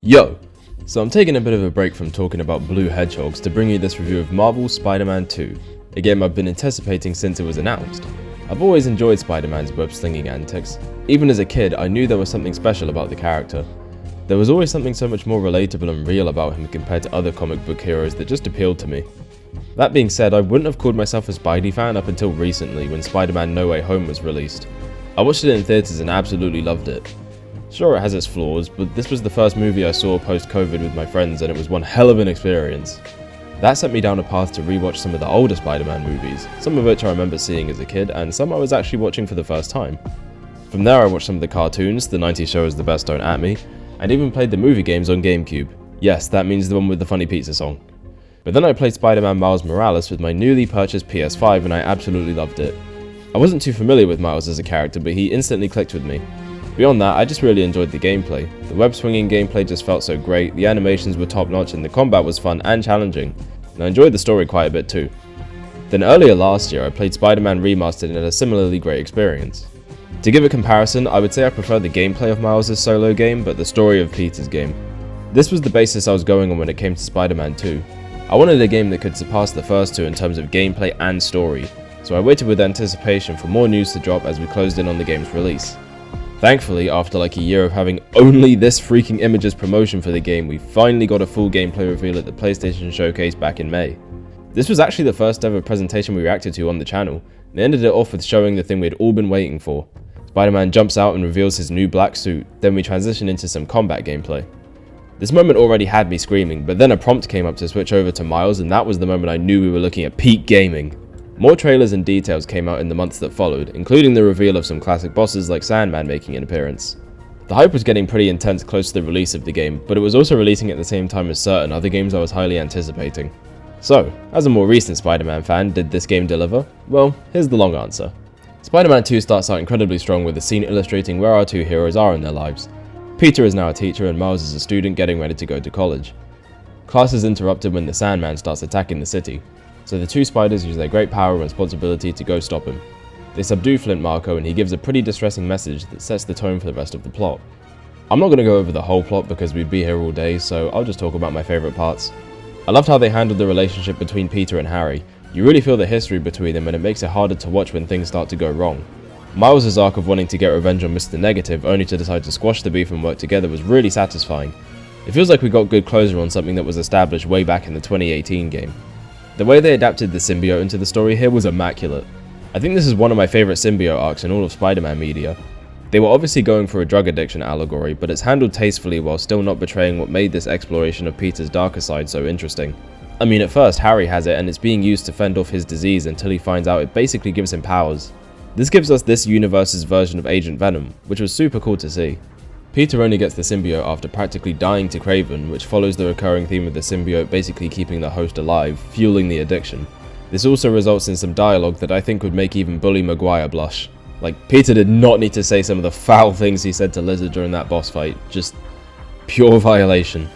Yo! So I'm taking a bit of a break from talking about blue hedgehogs to bring you this review of Marvel's Spider-Man 2, a game I've been anticipating since it was announced. I've always enjoyed Spider-Man's web-slinging antics. Even as a kid, I knew there was something special about the character. There was always something so much more relatable and real about him compared to other comic book heroes that just appealed to me. That being said, I wouldn't have called myself a Spidey fan up until recently when Spider-Man No Way Home was released. I watched it in theaters and absolutely loved it. Sure, it has its flaws, but this was the first movie I saw post-COVID with my friends and it was one hell of an experience. That set me down a path to rewatch some of the older Spider-Man movies, some of which I remember seeing as a kid and some I was actually watching for the first time. From there I watched some of the cartoons, the 90s show is The Best Don't At Me, and even played the movie games on GameCube. Yes, that means the one with the funny pizza song. But then I played Spider-Man Miles Morales with my newly purchased PS5 and I absolutely loved it. I wasn't too familiar with Miles as a character, but he instantly clicked with me. Beyond that, I just really enjoyed the gameplay. The web-swinging gameplay just felt so great, the animations were top-notch and the combat was fun and challenging, and I enjoyed the story quite a bit too. Then earlier last year, I played Spider-Man Remastered and had a similarly great experience. To give a comparison, I would say I prefer the gameplay of Miles' solo game, but the story of Peter's game. This was the basis I was going on when it came to Spider-Man 2. I wanted a game that could surpass the first two in terms of gameplay and story, so I waited with anticipation for more news to drop as we closed in on the game's release. Thankfully, after like a year of having only this freaking images promotion for the game, we finally got a full gameplay reveal at the PlayStation Showcase back in May. This was actually the first ever presentation we reacted to on the channel, and ended it off with showing the thing we had all been waiting for. Spider-Man jumps out and reveals his new black suit, then we transition into some combat gameplay. This moment already had me screaming, but then a prompt came up to switch over to Miles and that was the moment I knew we were looking at peak gaming. More trailers and details came out in the months that followed, including the reveal of some classic bosses like Sandman making an appearance. The hype was getting pretty intense close to the release of the game, but it was also releasing at the same time as certain other games I was highly anticipating. So, as a more recent Spider-Man fan, did this game deliver? Well, here's the long answer. Spider-Man 2 starts out incredibly strong with a scene illustrating where our two heroes are in their lives. Peter is now a teacher and Miles is a student getting ready to go to college. Class is interrupted when the Sandman starts attacking the city, so the two spiders use their great power and responsibility to go stop him. They subdue Flint Marko and he gives a pretty distressing message that sets the tone for the rest of the plot. I'm not going to go over the whole plot because we'd be here all day, so I'll just talk about my favourite parts. I loved how they handled the relationship between Peter and Harry. You really feel the history between them and it makes it harder to watch when things start to go wrong. Miles' arc of wanting to get revenge on Mr. Negative only to decide to squash the beef and work together was really satisfying. It feels like we got good closure on something that was established way back in the 2018 game. The way they adapted the symbiote into the story here was immaculate. I think this is one of my favourite symbiote arcs in all of Spider-Man media. They were obviously going for a drug addiction allegory, but it's handled tastefully while still not betraying what made this exploration of Peter's darker side so interesting. I mean, at first Harry has it and it's being used to fend off his disease until he finds out it basically gives him powers. This gives us this universe's version of Agent Venom, which was super cool to see. Peter only gets the symbiote after practically dying to Kraven, which follows the recurring theme of the symbiote basically keeping the host alive, fueling the addiction. This also results in some dialogue that I think would make even Bully Maguire blush. Like, Peter did not need to say some of the foul things he said to Lizard during that boss fight, just pure violation.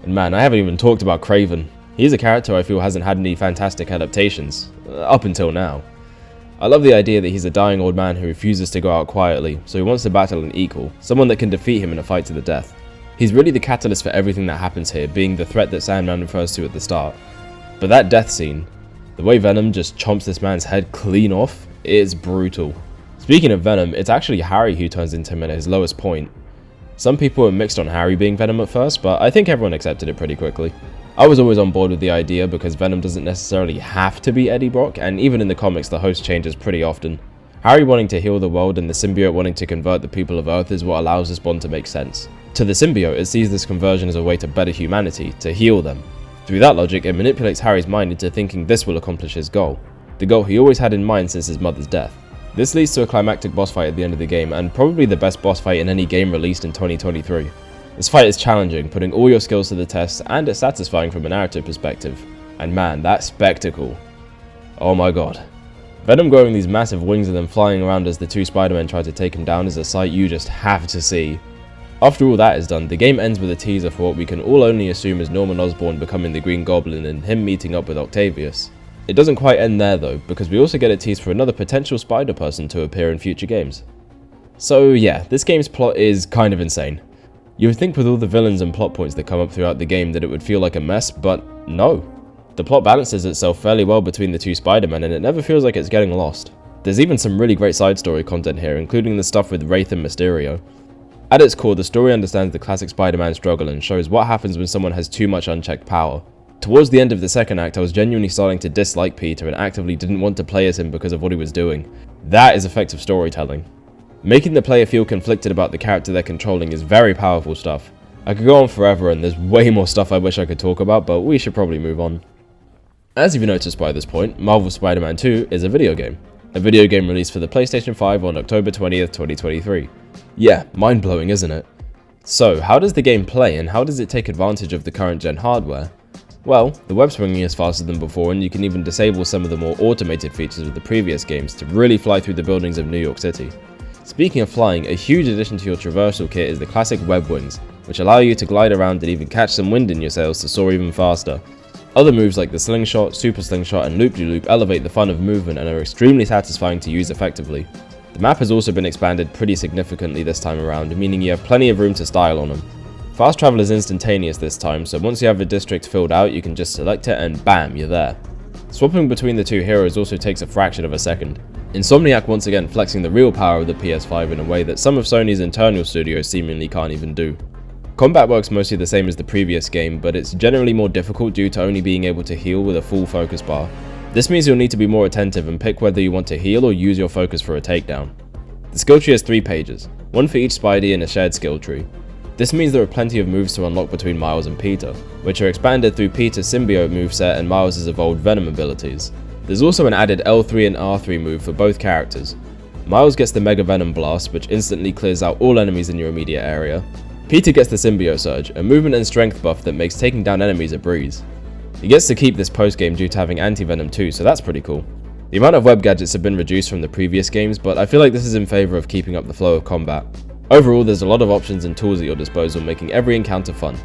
And man, I haven't even talked about Kraven. He's a character I feel hasn't had any fantastic adaptations, up until now. I love the idea that he's a dying old man who refuses to go out quietly, so he wants to battle an equal, someone that can defeat him in a fight to the death. He's really the catalyst for everything that happens here, being the threat that Sandman refers to at the start. But that death scene, the way Venom just chomps this man's head clean off, is brutal. Speaking of Venom, it's actually Harry who turns into him at his lowest point. Some people were mixed on Harry being Venom at first, but I think everyone accepted it pretty quickly. I was always on board with the idea because Venom doesn't necessarily have to be Eddie Brock, and even in the comics the host changes pretty often. Harry wanting to heal the world and the symbiote wanting to convert the people of Earth is what allows this bond to make sense. To the symbiote, it sees this conversion as a way to better humanity, to heal them. Through that logic, it manipulates Harry's mind into thinking this will accomplish his goal, the goal he always had in mind since his mother's death. This leads to a climactic boss fight at the end of the game, and probably the best boss fight in any game released in 2023. This fight is challenging, putting all your skills to the test, and it's satisfying from a narrative perspective. And man, that spectacle. Oh my god. Venom growing these massive wings and then flying around as the two Spider-Men try to take him down is a sight you just have to see. After all that is done, the game ends with a teaser for what we can all only assume is Norman Osborn becoming the Green Goblin and him meeting up with Octavius. It doesn't quite end there though, because we also get a tease for another potential Spider-Person to appear in future games. So yeah, this game's plot is kind of insane. You would think with all the villains and plot points that come up throughout the game that it would feel like a mess, but no. The plot balances itself fairly well between the two Spider-Men and it never feels like it's getting lost. There's even some really great side story content here, including the stuff with Wraith and Mysterio. At its core, the story understands the classic Spider-Man struggle and shows what happens when someone has too much unchecked power. Towards the end of the second act, I was genuinely starting to dislike Peter and actively didn't want to play as him because of what he was doing. That is effective storytelling. Making the player feel conflicted about the character they're controlling is very powerful stuff. I could go on forever and there's way more stuff I wish I could talk about, but we should probably move on. As you've noticed by this point, Marvel's Spider-Man 2 is a video game. A video game released for the PlayStation 5 on October 20th, 2023. Yeah, mind-blowing, isn't it? So, how does the game play and how does it take advantage of the current gen hardware? Well, the web swinging is faster than before and you can even disable some of the more automated features of the previous games to really fly through the buildings of New York City. Speaking of flying, a huge addition to your traversal kit is the classic web wings, which allow you to glide around and even catch some wind in your sails to soar even faster. Other moves like the slingshot, super slingshot and loop-de-loop elevate the fun of movement and are extremely satisfying to use effectively. The map has also been expanded pretty significantly this time around, meaning you have plenty of room to style on them. Fast travel is instantaneous this time, so once you have a district filled out you can just select it and bam, you're there. Swapping between the two heroes also takes a fraction of a second. Insomniac once again flexing the real power of the PS5 in a way that some of Sony's internal studios seemingly can't even do. Combat works mostly the same as the previous game, but it's generally more difficult due to only being able to heal with a full focus bar. This means you'll need to be more attentive and pick whether you want to heal or use your focus for a takedown. The skill tree has 3 pages, one for each Spidey and a shared skill tree. This means there are plenty of moves to unlock between Miles and Peter, which are expanded through Peter's symbiote moveset and Miles' evolved Venom abilities. There's also an added L3 and R3 move for both characters. Miles gets the Mega Venom Blast, which instantly clears out all enemies in your immediate area. Peter gets the Symbiote Surge, a movement and strength buff that makes taking down enemies a breeze. He gets to keep this post-game due to having Anti-Venom too, so that's pretty cool. The amount of web gadgets have been reduced from the previous games, but I feel like this is in favour of keeping up the flow of combat. Overall, there's a lot of options and tools at your disposal, making every encounter fun.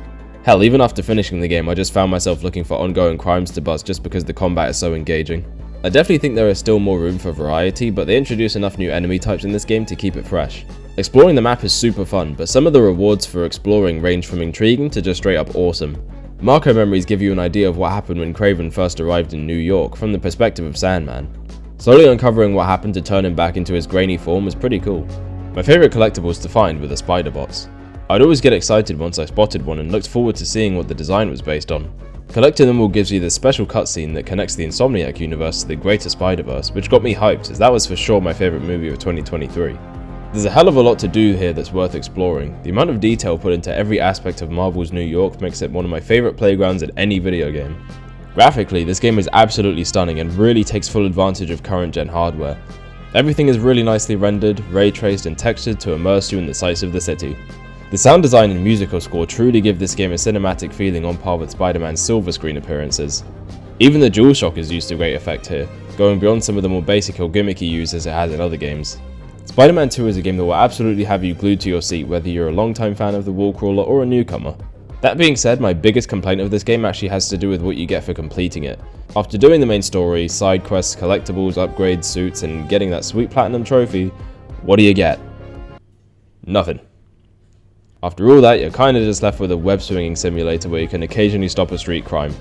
Hell, even after finishing the game, I just found myself looking for ongoing crimes to bust just because the combat is so engaging. I definitely think there is still more room for variety, but they introduce enough new enemy types in this game to keep it fresh. Exploring the map is super fun, but some of the rewards for exploring range from intriguing to just straight up awesome. Marco memories give you an idea of what happened when Kraven first arrived in New York from the perspective of Sandman. Slowly uncovering what happened to turn him back into his grainy form was pretty cool. My favourite collectibles to find were the spider bots. I'd always get excited once I spotted one and looked forward to seeing what the design was based on. Collecting them all gives you this special cutscene that connects the Insomniac universe to the greater Spider-Verse, which got me hyped as that was for sure my favourite movie of 2023. There's a hell of a lot to do here that's worth exploring. The amount of detail put into every aspect of Marvel's New York makes it one of my favourite playgrounds in any video game. Graphically, this game is absolutely stunning and really takes full advantage of current gen hardware. Everything is really nicely rendered, ray traced and textured to immerse you in the sights of the city. The sound design and musical score truly give this game a cinematic feeling on par with Spider-Man's silver screen appearances. Even the DualShock is used to great effect here, going beyond some of the more basic or gimmicky uses it has in other games. Spider-Man 2 is a game that will absolutely have you glued to your seat whether you're a long-time fan of the wall crawler or a newcomer. That being said, my biggest complaint of this game actually has to do with what you get for completing it. After doing the main story, side quests, collectibles, upgrades, suits, and getting that sweet platinum trophy, what do you get? Nothing. After all that, you're kinda just left with a web swinging simulator where you can occasionally stop a street crime.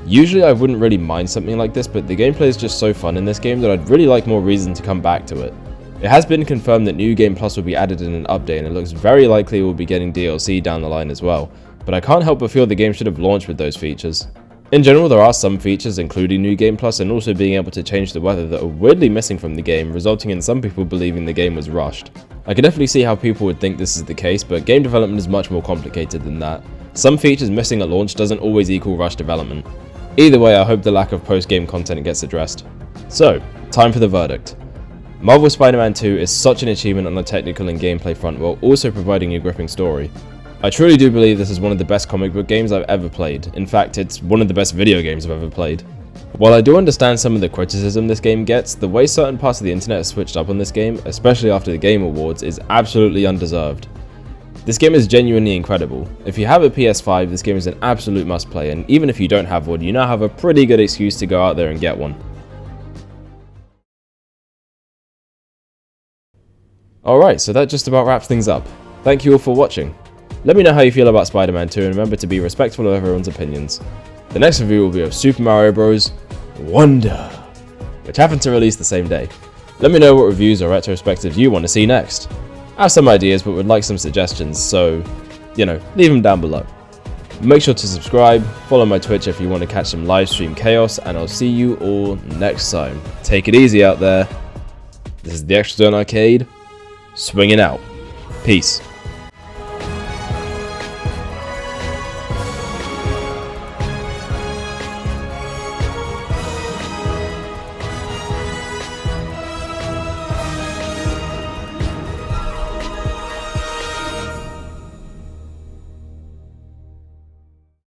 Usually I wouldn't really mind something like this, but the gameplay is just so fun in this game that I'd really like more reason to come back to it. It has been confirmed that New Game Plus will be added in an update and it looks very likely we'll be getting DLC down the line as well, but I can't help but feel the game should have launched with those features. In general, there are some features including New Game Plus and also being able to change the weather that are weirdly missing from the game, resulting in some people believing the game was rushed. I can definitely see how people would think this is the case, but game development is much more complicated than that. Some features missing at launch doesn't always equal rushed development. Either way, I hope the lack of post-game content gets addressed. So, time for the verdict. Marvel Spider-Man 2 is such an achievement on the technical and gameplay front while also providing a gripping story. I truly do believe this is one of the best comic book games I've ever played. In fact, it's one of the best video games I've ever played. While I do understand some of the criticism this game gets, the way certain parts of the internet have switched up on this game, especially after the Game Awards, is absolutely undeserved. This game is genuinely incredible. If you have a PS5, this game is an absolute must play, and even if you don't have one, you now have a pretty good excuse to go out there and get one. Alright, so that just about wraps things up. Thank you all for watching. Let me know how you feel about Spider-Man 2 and remember to be respectful of everyone's opinions. The next review will be of Super Mario Bros. Wonder, which happened to release the same day. Let me know what reviews or retrospectives you want to see next. I have some ideas but would like some suggestions, so, leave them down below. Make sure to subscribe, follow my Twitch if you want to catch some live stream chaos, and I'll see you all next time. Take it easy out there. This is the Extra Zone Arcade, swinging out. Peace.